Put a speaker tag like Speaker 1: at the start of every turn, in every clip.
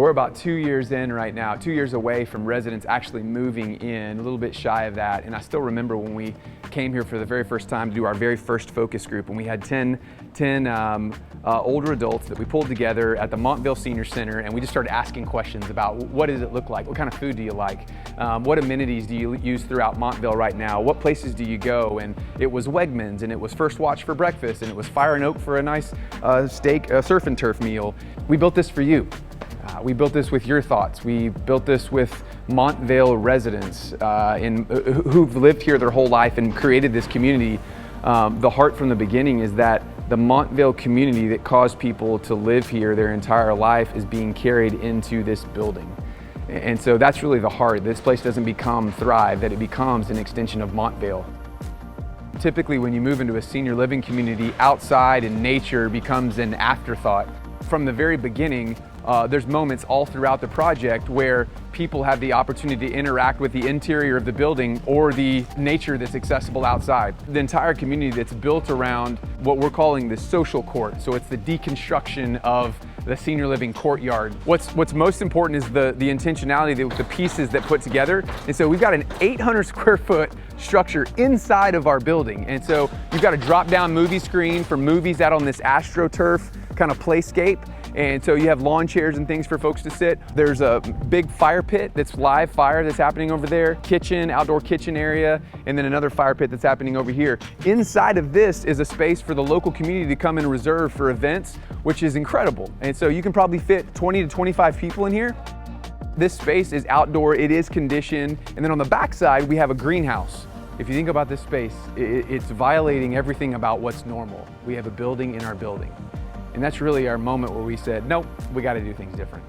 Speaker 1: We're about 2 years in right now, 2 years away from residents actually moving in, a little bit shy of that. And I still remember when we came here for the very first time to do our very first focus group, and we had 10 older adults that we pulled together at the Montvale Senior Center, and we just started asking questions about what does it look like, what kind of food do you like, what amenities do you use throughout Montvale right now, what places do you go, and it was Wegmans, and it was First Watch for breakfast, and it was Fire and Oak for a nice steak, surf and turf meal. We built this for you. We built this with your thoughts. We built this with Montvale residents who've lived here their whole life and created this community. The heart from the beginning is that the Montvale community that caused people to live here their entire life is being carried into this building. And so that's really the heart. This place doesn't become Thrive, that it becomes an extension of Montvale. Typically when you move into a senior living community, outside and nature becomes an afterthought. From the very beginning, there's moments all throughout the project where people have the opportunity to interact with the interior of the building or the nature that's accessible outside. The entire community that's built around what we're calling the social court. So it's the deconstruction of the senior living courtyard. What's most important is the intentionality with the pieces that put together. And so we've got an 800 square foot structure inside of our building. And so you've got a drop down movie screen for movies out on this AstroTurf kind of playscape. And so you have lawn chairs and things for folks to sit. There's a big fire pit that's live fire that's happening over there, kitchen, outdoor kitchen area, and then another fire pit that's happening over here. Inside of this is a space for the local community to come and reserve for events, which is incredible. And so you can probably fit 20 to 25 people in here. This space is outdoor, it is conditioned, and then on the back side we have a greenhouse. If you think about this space, it's violating everything about what's normal. We have a building in our building. And that's really our moment where we said, nope, we got to do things different.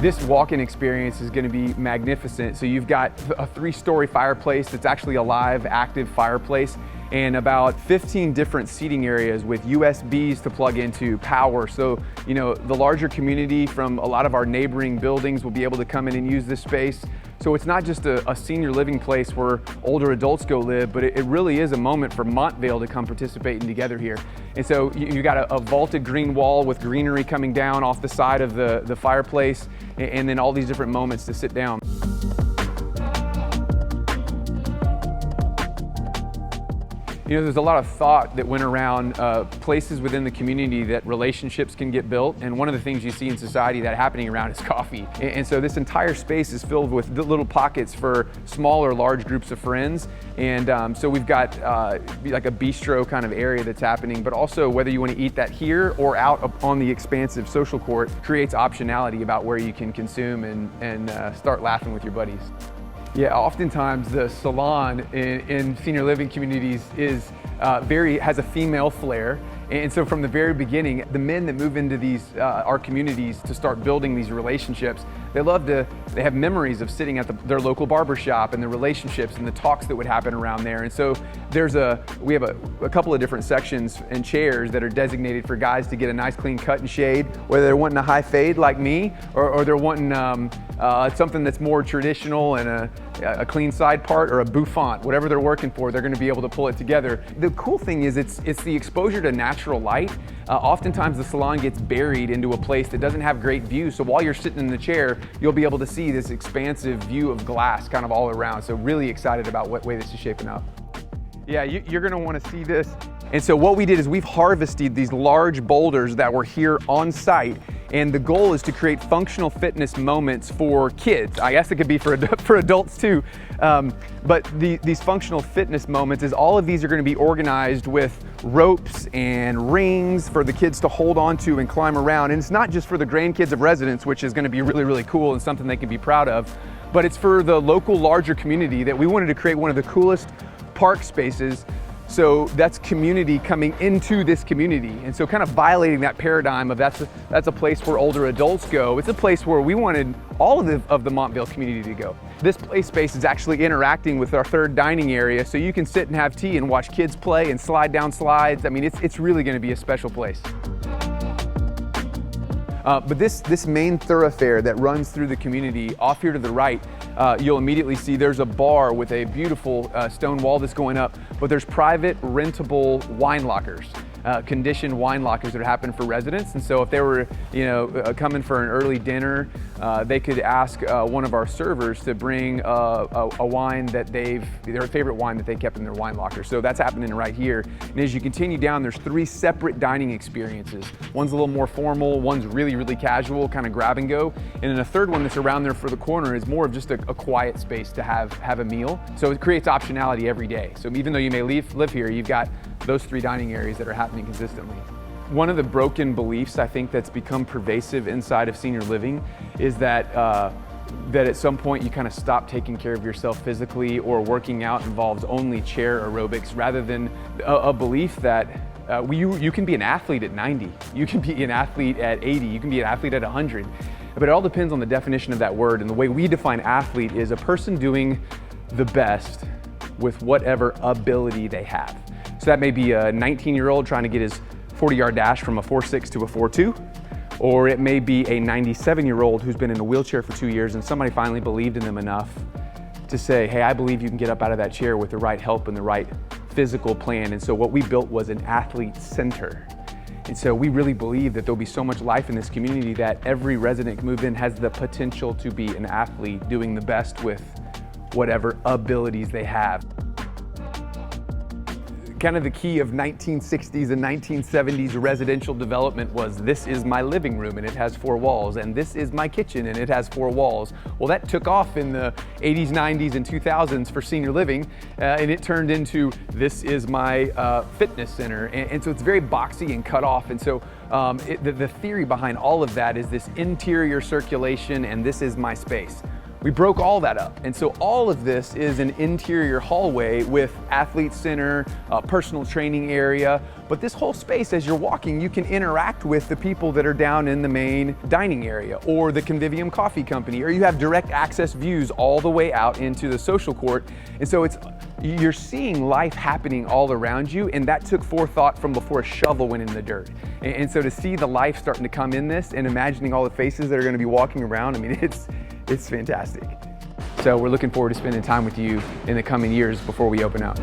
Speaker 1: This walk-in experience is going to be magnificent. So you've got a 3-story fireplace that's actually a live, active fireplace, and about 15 different seating areas with USBs to plug into power. So, the larger community from a lot of our neighboring buildings will be able to come in and use this space. So it's not just a senior living place where older adults go live, but it really is a moment for Montvale to come participate together here. And so you got a vaulted green wall with greenery coming down off the side of the fireplace, and then all these different moments to sit down. There's a lot of thought that went around places within the community that relationships can get built. And one of the things you see in society that happening around is coffee. And so this entire space is filled with little pockets for small or large groups of friends. And so we've got like a bistro kind of area that's happening, but also whether you want to eat that here or out on the expansive social court creates optionality about where you can consume and start laughing with your buddies. Yeah, oftentimes the salon in senior living communities has a female flair. And so from the very beginning, the men that move into our communities to start building these relationships, they have memories of sitting at their local barber shop and the relationships and the talks that would happen around there. And so we have a couple of different sections and chairs that are designated for guys to get a nice clean cut and shade, whether they're wanting a high fade like me, or they're wanting something that's more traditional and a clean side part or a bouffant, whatever they're working for, they're going to be able to pull it together. The cool thing is it's the exposure to natural light. Oftentimes the salon gets buried into a place that doesn't have great view, so while you're sitting in the chair, you'll be able to see this expansive view of glass kind of all around. So really excited about what way this is shaping up. Yeah, you're going to want to see this. And so what we did is we've harvested these large boulders that were here on site, and the goal is to create functional fitness moments for kids. I guess it could be for adults too. But these functional fitness moments is all of these are going to be organized with ropes and rings for the kids to hold on to and climb around. And it's not just for the grandkids of residents, which is going to be really, really cool and something they can be proud of, but it's for the local larger community that we wanted to create one of the coolest park spaces. So that's community coming into this community. And so kind of violating that paradigm of that's a place where older adults go. It's a place where we wanted all of the Montvale community to go. This play space is actually interacting with our third dining area, so you can sit and have tea and watch kids play and slide down slides. I mean, it's really gonna be a special place. But this main thoroughfare that runs through the community, off here to the right, you'll immediately see there's a bar with a beautiful stone wall that's going up, but there's private rentable wine lockers. Conditioned wine lockers that happen for residents. And so if they were, coming for an early dinner, they could ask one of our servers to bring a wine that their favorite wine that they kept in their wine locker. So that's happening right here. And as you continue down, there's 3 separate dining experiences. One's a little more formal, one's really, really casual, kind of grab and go. And then a third one that's around there for the corner is more of just a quiet space to have a meal. So it creates optionality every day. So even though you may live here, you've got those 3 dining areas that are happening consistently. One of the broken beliefs I think that's become pervasive inside of senior living is that at some point you kind of stop taking care of yourself physically, or working out involves only chair aerobics, rather than a belief that you can be an athlete at 90, you can be an athlete at 80, you can be an athlete at 100. But it all depends on the definition of that word. And the way we define athlete is a person doing the best with whatever ability they have. So that may be a 19-year-old trying to get his 40-yard dash from a 4.6 to a 4.2, or it may be a 97-year-old who's been in a wheelchair for 2 years and somebody finally believed in them enough to say, hey, I believe you can get up out of that chair with the right help and the right physical plan. And so what we built was an athlete center. And so we really believe that there'll be so much life in this community that every resident move in has the potential to be an athlete doing the best with whatever abilities they have. Kind of the key of 1960s and 1970s residential development was, this is my living room and it has 4 walls, and this is my kitchen and it has 4 walls. Well, that took off in the 80s, 90s, and 2000s for senior living, and it turned into, this is my fitness center. And so it's very boxy and cut off. And so the theory behind all of that is this interior circulation and this is my space. We broke all that up. And so all of this is an interior hallway with athlete center, personal training area. But this whole space, as you're walking, you can interact with the people that are down in the main dining area, or the Convivium Coffee Company, or you have direct access views all the way out into the social court. And so you're seeing life happening all around you, and that took forethought from before a shovel went in the dirt. And so to see the life starting to come in this, and imagining all the faces that are gonna be walking around, I mean, it's fantastic. So we're looking forward to spending time with you in the coming years before we open out.